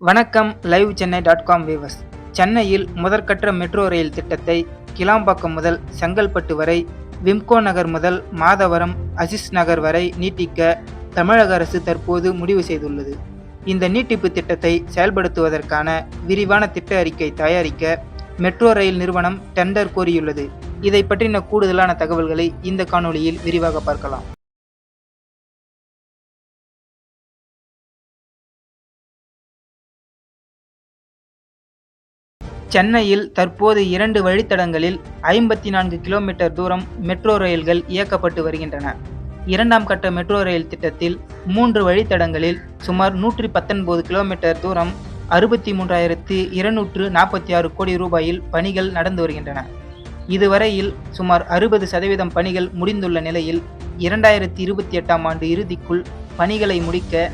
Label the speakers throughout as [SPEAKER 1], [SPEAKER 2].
[SPEAKER 1] வணக்கம் live சென்னை.com viewers. சென்னையில் முதற்கட்ட மெட்ரோ ரயில் திட்டத்தை கிளாம்பாக்கம் முதல் செங்கல்பட்டு வரை, விம்கோ நகர் முதல் மாதவரம் அசிஸ் நகர் வரை நீட்டிக்க தமிழக அரசு தற்போது முடிவு செய்துள்ளது. இந்த நீட்டிப்பு திட்டத்தை செயல்படுத்துவதற்கான விரிவான திட்ட அறிக்கை தயாரிக்க மெட்ரோ ரயில் நிறுவனம் டெண்டர் கோரியுள்ளது. இதை பற்றின கூடுதலான தகவல்களை இந்த காணொளியில் விரிவாக பார்க்கலாம். சென்னையில் தற்போது 2 வழித்தடங்களில் 54 கிலோமீட்டர் தூரம் மெட்ரோ ரயில்கள் இயக்கப்பட்டு வருகின்றன. இரண்டாம் கட்ட மெட்ரோ ரயில் திட்டத்தில் 3 வழித்தடங்களில் சுமார் 119 கிலோமீட்டர் தூரம் 63,246 கோடி ரூபாயில் பணிகள் நடந்து வருகின்றன. இதுவரையில் சுமார் 60% பணிகள் முடிந்துள்ள நிலையில் 2028ஆம் ஆண்டு இறுதிக்குள் பணிகளை முடிக்க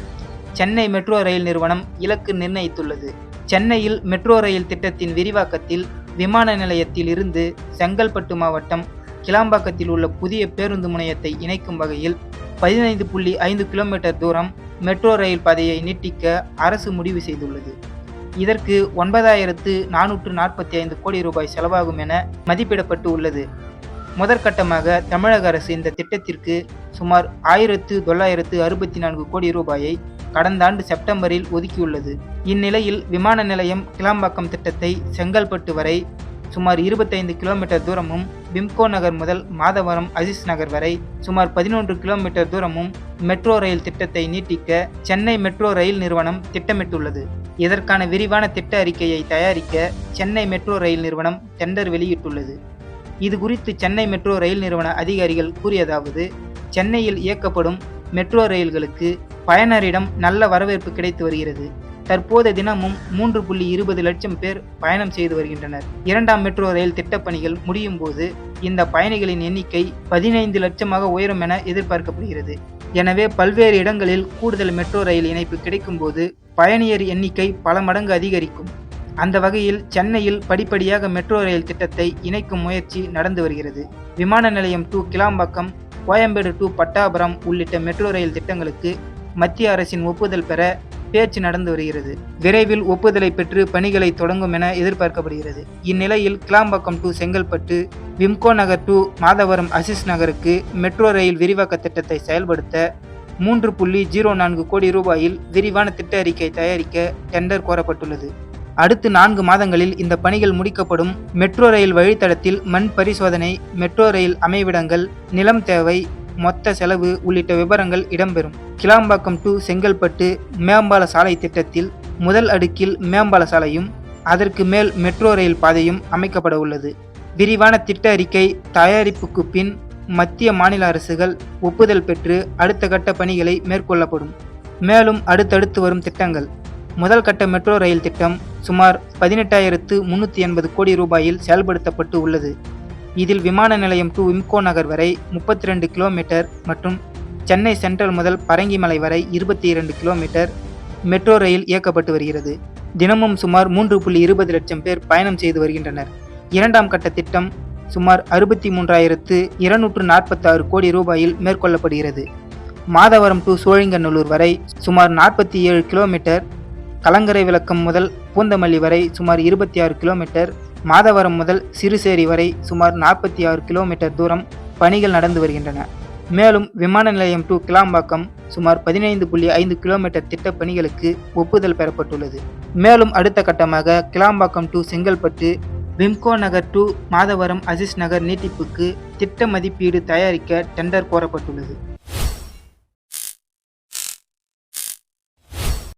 [SPEAKER 1] சென்னை மெட்ரோ ரயில் நிறுவனம் இலக்கு நிர்ணயித்துள்ளது. சென்னையில் மெட்ரோ ரயில் திட்டத்தின் விரிவாக்கத்தில் விமான நிலையத்தில் இருந்து செங்கல்பட்டு மாவட்டம் கிளாம்பாக்கத்தில் உள்ள புதிய பேருந்து முனையத்தை இணைக்கும் வகையில் 15.5 கிலோமீட்டர் தூரம் மெட்ரோ ரயில் பாதையை நீட்டிக்க அரசு முடிவு செய்துள்ளது. இதற்கு 9,445 கோடி ரூபாய் செலவாகும் என மதிப்பிடப்பட்டு உள்ளது. முதற்கட்டமாக தமிழக அரசு இந்த திட்டத்திற்கு சுமார் 1,964 கோடி ரூபாயை கடந்த ஆண்டு செப்டம்பரில் ஒதுக்கியுள்ளது. இந்நிலையில் விமான நிலையம் கிளாம்பாக்கம் திட்டத்தை செங்கல்பட்டு வரை சுமார் 25 கிலோமீட்டர் தூரமும், விம்கோ நகர் முதல் மாதவரம் அசிஸ் நகர் வரை சுமார் 11 கிலோமீட்டர் தூரமும் மெட்ரோ ரயில் திட்டத்தை நீட்டிக்க சென்னை மெட்ரோ ரயில் நிறுவனம் திட்டமிட்டுள்ளது. இதற்கான விரிவான திட்ட அறிக்கையை தயாரிக்க சென்னை மெட்ரோ ரயில் நிறுவனம் டெண்டர் வெளியிட்டுள்ளது. இது குறித்து சென்னை மெட்ரோ ரயில் நிறுவன அதிகாரிகள் கூறியதாவது: சென்னையில் இயக்கப்படும் மெட்ரோ ரயில்களுக்கு பயனரிடம் நல்ல வரவேற்பு கிடைத்து வருகிறது. தற்போது தினமும் 3.20 லட்சம் பேர் பயணம் செய்து வருகின்றனர். இரண்டாம் மெட்ரோ ரயில் திட்டப்பணிகள் முடியும் போது இந்த பயணிகளின் எண்ணிக்கை 15 லட்சமாக உயரும் என எதிர்பார்க்கப்படுகிறது. எனவே பல்வேறு இடங்களில் கூடுதல் மெட்ரோ ரயில் இணைப்பு கிடைக்கும் போது பயணியர் எண்ணிக்கை பல மடங்கு அதிகரிக்கும். அந்த வகையில் சென்னையில் படிப்படியாக மெட்ரோ ரயில் திட்டத்தை இணைக்கும் முயற்சி நடந்து வருகிறது. விமான நிலையம் டு கிளாம்பாக்கம், கோயம்பேடு டு பட்டாபுரம் உள்ளிட்ட மெட்ரோ ரயில் திட்டங்களுக்கு மத்திய அரசின் ஒப்புதல் பெற பேச்சு நடந்து வருகிறது. விரைவில் ஒப்புதலை பெற்று பணிகளை தொடங்கும் என எதிர்பார்க்கப்படுகிறது. இந்நிலையில் கிளாம்பாக்கம் டு செங்கல்பட்டு, விம்கோ நகர் டு மாதவரம் அசிஸ் நகருக்கு மெட்ரோ ரயில் விரிவாக்க திட்டத்தை செயல்படுத்த 3.04 கோடி ரூபாயில் விரிவான திட்ட அறிக்கை தயாரிக்க டெண்டர் கோரப்பட்டுள்ளது. அடுத்து 4 மாதங்களில் இந்த பணிகள் முடிக்கப்படும். மெட்ரோ ரயில் வழித்தடத்தில் மண் பரிசோதனை, மெட்ரோ ரயில் அமைவிடங்கள், நிலம் தேவை, மொத்த செலவு உள்ளிட்ட விவரங்கள் இடம்பெறும். கிளாம்பாக்கம் டு செங்கல்பட்டு மேம்பால சாலை திட்டத்தில் முதல் அடுக்கில் மேம்பால சாலையும், அதற்கு மேல் மெட்ரோ ரயில் பாதையும் அமைக்கப்பட உள்ளது. விரிவான திட்ட அறிக்கை தயாரிப்புக்கு பின் மத்திய மாநில அரசுகள் ஒப்புதல் பெற்று அடுத்த கட்ட பணிகளை மேற்கொள்ளப்படும். மேலும் அடுத்தடுத்து வரும் திட்டங்கள்: முதல் கட்ட மெட்ரோ ரயில் திட்டம் சுமார் 18,380 கோடி ரூபாயில் செயல்படுத்தப்பட்டு உள்ளது. இதில் விமான நிலையம் டு விம்கோ நகர் வரை 32 கிலோமீட்டர் மற்றும் சென்னை சென்ட்ரல் முதல் பரங்கிமலை வரை 22 கிலோமீட்டர் மெட்ரோ ரயில் இயக்கப்பட்டு வருகிறது. தினமும் சுமார் 3.20 லட்சம் பேர் பயணம் செய்து வருகின்றனர். இரண்டாம் கட்ட திட்டம் சுமார் 63,246 கோடி ரூபாயில் மேற்கொள்ளப்படுகிறது. மாதவரம் டு சோழிங்கநல்லூர் வரை சுமார் 47 கிலோமீட்டர், கலங்கரை விளக்கம் முதல் பூந்தமல்லி வரை சுமார் 26 கிலோமீட்டர், மாதவரம் முதல் சிறுசேரி வரை சுமார் 46 கிலோமீட்டர் தூரம் பணிகள் நடந்து வருகின்றன. மேலும் விமான நிலையம் டு கிளாம்பாக்கம் சுமார் 15.5 கிலோமீட்டர் திட்ட பணிகளுக்கு ஒப்புதல் பெறப்பட்டுள்ளது. மேலும் அடுத்த கட்டமாக கிளாம்பாக்கம் டு செங்கல்பட்டு, விம்கோ நகர் டு மாதவரம் அசிஸ் நகர் நீட்டிப்புக்கு திட்ட மதிப்பீடு தயாரிக்க டெண்டர் கோரப்பட்டுள்ளது.